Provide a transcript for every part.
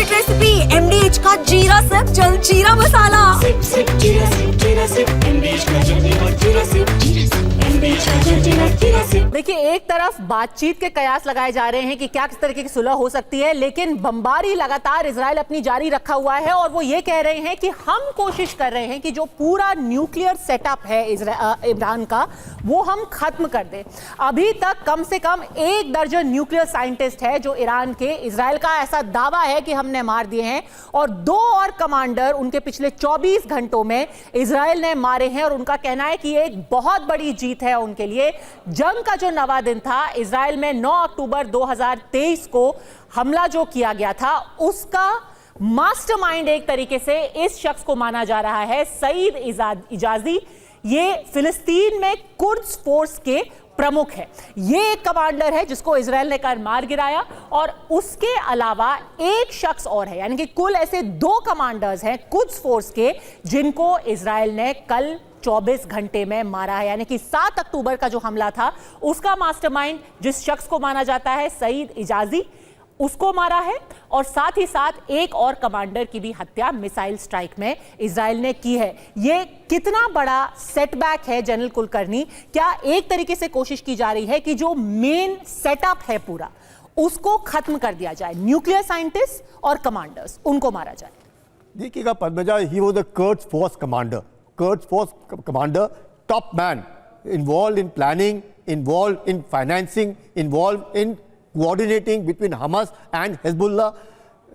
Favourite recipe MDH का जीरा SIP जल जीरा मसाला। सिप सिप जीरा सिप MDH का जल्दी और जीरा सिप MDH का जल्दी और जीरा सिप। देखिए, एक तरफ बातचीत के कयास लगाए जा रहे हैं कि क्या किस तरीके की सुलह हो सकती है, लेकिन बमबारी लगातार इजराइल अपनी जारी रखा हुआ है और वो ये कह रहे हैं कि हम कोशिश कर रहे हैं कि जो पूरा न्यूक्लियर सेटअप है ईरान का वो हम खत्म कर दें। अभी तक कम से कम 1 दर्जन न्यूक्लियर साइंटिस्ट है जो ईरान के, इजराइल का ऐसा दावा है कि हमने मार दिए हैं, और 2 और कमांडर उनके पिछले 24 घंटों में इजराइल ने मारे हैं। और उनका कहना है कि ये एक बहुत बड़ी जीत है उनके लिए। जंग का जो नवा दिन था, इजराइल में 9 अक्टूबर 2023 को हमला जो किया गया था, उसका मास्टरमाइंड एक तरीके से इस शख्स को माना जा रहा है, सईद इजाजी। ये फिलिस्तीन में कुर्द्स फोर्स के प्रमुख है। ये एक कमांडर है जिसको इजराइल ने कर मार गिराया, और उसके अलावा एक शख्स और है, यानी कि कुल ऐसे 2 कमांडर्स हैं कुद्स फोर्स के जिनको इजराइल ने कल 24 घंटे में मारा है। यानी कि 7 अक्टूबर का जो हमला था उसका मास्टरमाइंड जिस शख्स को माना जाता है सईद इजाजी, उसको मारा है, और साथ ही साथ एक और कमांडर की भी हत्या मिसाइल स्ट्राइक में इजराइल ने की है। ये कितना बड़ा सेटबैक है जनरल कुलकर्णी? क्या एक तरीके से कोशिश की जा रही है कि जो मेन सेटअप है पूरा उसको खत्म कर दिया जाए, न्यूक्लियर साइंटिस्ट और कमांडर्स उनको मारा जाए? देखिएगा Padmaja, he was the curds force commander, curds force commander, top man, involved in planning, involved in financing, involved in coordinating between Hamas and Hezbollah,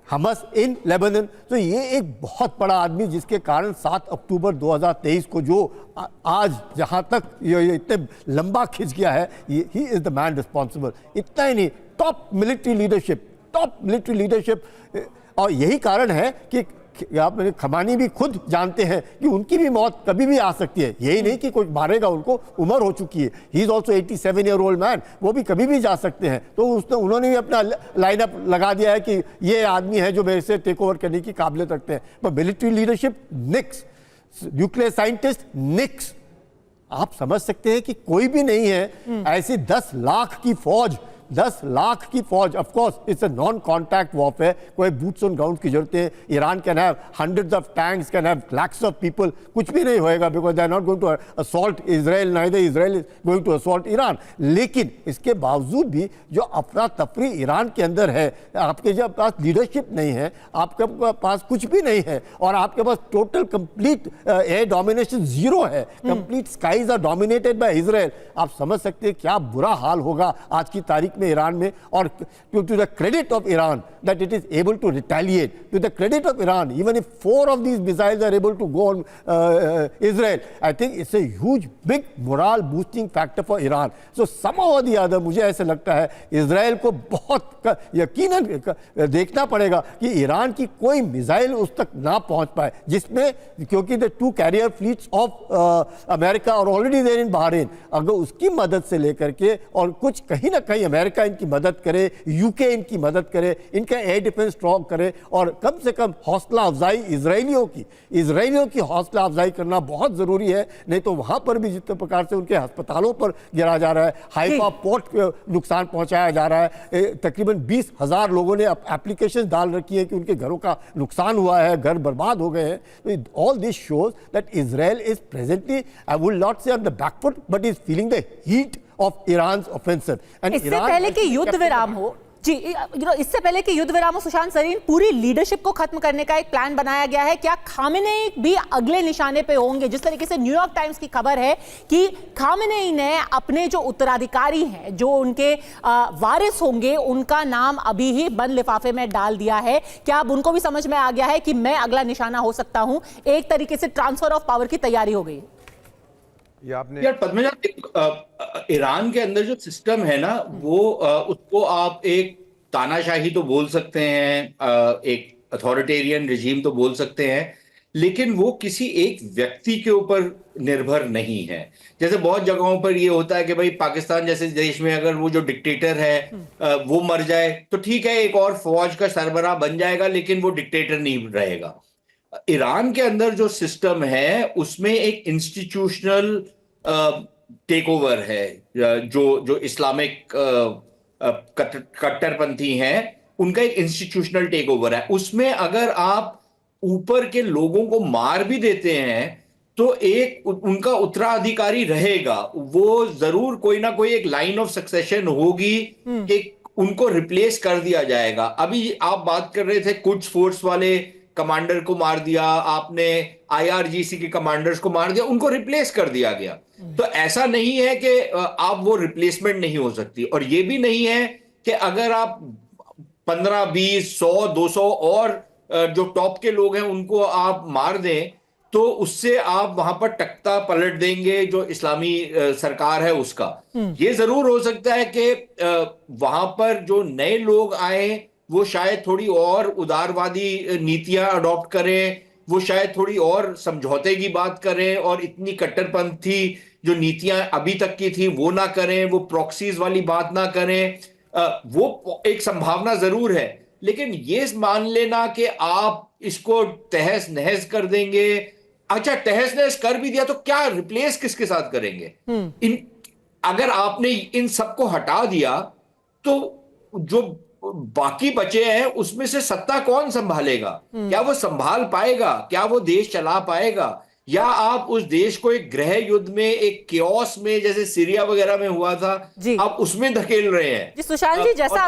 Hamas in Lebanon। तो ये एक बहुत बड़ा आदमी जिसके कारण 7 अक्टूबर 2023 को जो आज जहाँ तक ये इतने लंबा खिंच गया है, he is the man responsible. इतना ही नहीं, टॉप मिलिट्री लीडरशिप। और यही कारण है कि आप खमानी भी खुद जानते हैं कि उनकी भी मौत कभी भी आ सकती है। यही नहीं कि कोई मारेगा उनको, उम्र हो चुकी है। He is also 87 year old man, वो भी कभी भी जा सकते हैं। तो उन्होंने भी अपना लाइनअप लगा दिया है कि ये आदमी है जो मेरे से टेक ओवर करने की काबिलियत रखते हैं। पर मिलिट्री लीडरशिप निक्स, न्यूक्लियर साइंटिस्ट निक्स। आप समझ सकते हैं कि कोई भी नहीं है ऐसी 10 लाख की फौज, 10 लाख की फौज। Of course it's a non contact warfare, कोई बूट्स ऑन ग्राउंड की जरूरत है। Iran can have hundreds of tanks, can have lakhs of people, कुछ भी नहीं होएगा, because they are not going to assault Israel, neither Israel is going to assault Iran. लेकिन इसके बावजूद भी जो अफरा तफरी ईरान के अंदर है, आपके जब पास लीडरशिप नहीं है, आपके पास कुछ भी नहीं है, और आपके पास total complete air domination zero है, complete skies are dominated by Israel. आप समझ सकते हैं क्या बुरा हाल होगा आज की तारीख में ईरान में। और to the credit of Iran that it is able to retaliate, to the credit of Iran, even if 4 of these missiles are able to go on Israel, I think it's a huge big moral boosting factor for Iran. So somehow और the other मुझे ऐसे लगता है Israel को बहुत यकीनन देखना पड़ेगा कि ईरान की कोई मिसाइल उस तक ना पहुंच पाए, जिसमें क्योंकि the 2 carrier fleets of America और ऑलरेडी देयर इन बहरीन, अगर उसकी मदद से लेकर के और कुछ कहीं ना कहीं अमेरिका इनकी मदद करे, यूके इनकी मदद करे, इनका एयर डिफेंस स्ट्रॉन्ग करे, और कम से कम हौसला अफजाई इजरायलियों की हौसला अफजाई करना बहुत जरूरी है। नहीं तो वहां पर भी जितने प्रकार से उनके अस्पतालों पर गिरा जा रहा है, हाइफा पोर्ट पे नुकसान पहुंचाया जा रहा है, तकरीबन 20,000 लोगों ने एप्लीकेशन डाल रखी है कि उनके घरों का नुकसान हुआ है, घर बर्बाद हो गए हैं। All this shows that Israel is presently, I would not say on the back foot, but is feeling the heat of Iran's offensive. इससे पहले कि युद्ध विराम हो जी, इससे पहले कि युद्ध विराम हो, सुशांत सरीन, पूरी लीडरशिप को खत्म करने का एक प्लान बनाया गया है। क्या खामेनेई भी अगले निशाने पे होंगे? जिस तरीके से न्यूयॉर्क टाइम्स की खबर है कि खामेनेई ने अपने जो उत्तराधिकारी हैं, जो उनके वारिस होंगे, उनका नाम अभी ही बंद लिफाफे में डाल दिया है। क्या अब उनको भी समझ में आ गया है कि मैं अगला निशाना हो सकता हूं? एक तरीके से ट्रांसफर ऑफ पावर की तैयारी हो गई है। यार पद्मजा, ईरान के अंदर जो सिस्टम है ना, वो उसको आप एक तानाशाही तो बोल सकते हैं, एक अथॉरिटेरियन रिजीम तो बोल सकते हैं, लेकिन वो किसी एक व्यक्ति के ऊपर निर्भर नहीं है। जैसे बहुत जगहों पर ये होता है कि भाई पाकिस्तान जैसे देश में अगर वो जो डिक्टेटर है वो मर जाए तो ठीक है, एक और फौज का सरबराह बन जाएगा, लेकिन वो डिक्टेटर नहीं रहेगा। ईरान के अंदर जो सिस्टम है उसमें एक इंस्टीट्यूशनल टेक ओवर है, जो इस्लामिक कट्टरपंथी हैं उनका एक इंस्टीट्यूशनल टेक ओवर है। उसमें अगर आप ऊपर के लोगों को मार भी देते हैं तो एक उनका उत्तराधिकारी रहेगा, वो जरूर कोई ना कोई एक लाइन ऑफ सक्सेशन होगी कि उनको रिप्लेस कर दिया जाएगा। अभी आप बात कर रहे थे कुछ फोर्स वाले कमांडर को मार दिया आपने, आईआरजीसी के कमांडर्स को मार दिया, उनको रिप्लेस कर दिया गया। तो ऐसा नहीं है कि आप वो रिप्लेसमेंट नहीं हो सकती, और ये भी नहीं है कि अगर आप 15, 20, 100, 200 और जो टॉप के लोग हैं उनको आप मार दें तो उससे आप वहां पर तख्ता पलट देंगे जो इस्लामी सरकार है उसका। ये जरूर हो सकता है कि वहां पर जो नए लोग आए वो शायद थोड़ी और उदारवादी नीतियां अडॉप्ट करें, वो शायद थोड़ी और समझौते की बात करें और इतनी कट्टरपंथी जो नीतियां अभी तक की थी वो ना करें, वो प्रॉक्सीज वाली बात ना करें। वो एक संभावना जरूर है, लेकिन ये मान लेना कि आप इसको तहस नहस कर देंगे। अच्छा, तहस नहस कर भी दिया तो क्या रिप्लेस किसके साथ करेंगे? अगर आपने इन सबको हटा दिया तो जो बाकी बचे हैं उसमें से सत्ता कौन संभालेगा? क्या वो संभाल पाएगा? क्या वो देश चला पाएगा? या आप उस देश को एक गृह युद्ध में, एक क्योस में, जैसे सीरिया वगैरह में हुआ था, आप उसमें धकेल रहे हैं? जी सुशांत जी, जैसा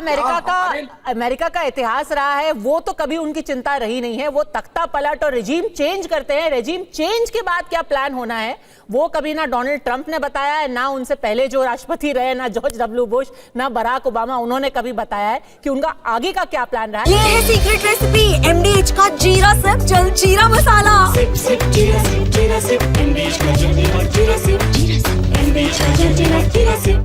अमेरिका का इतिहास रहा है वो तो कभी उनकी चिंता रही नहीं है। वो तख्ता पलट और रेजिम चेंज करते हैं। रेजिम चेंज के बाद क्या प्लान होना है वो कभी ना डोनाल्ड ट्रंप ने बताया है, ना उनसे पहले जो राष्ट्रपति रहे, ना जॉर्ज डब्ल्यू बुश, ना बराक ओबामा, उन्होंने कभी बताया है कि उनका आगे का क्या प्लान रहा है। ये है सीक्रेट रेसिपी एमडीएच का जीरा सिप जलजीरा मसाला। सिप सिप जीरा सिप, MDH का जल्दी और जीरा सिप, MDH का जल्दी जीरा सिप।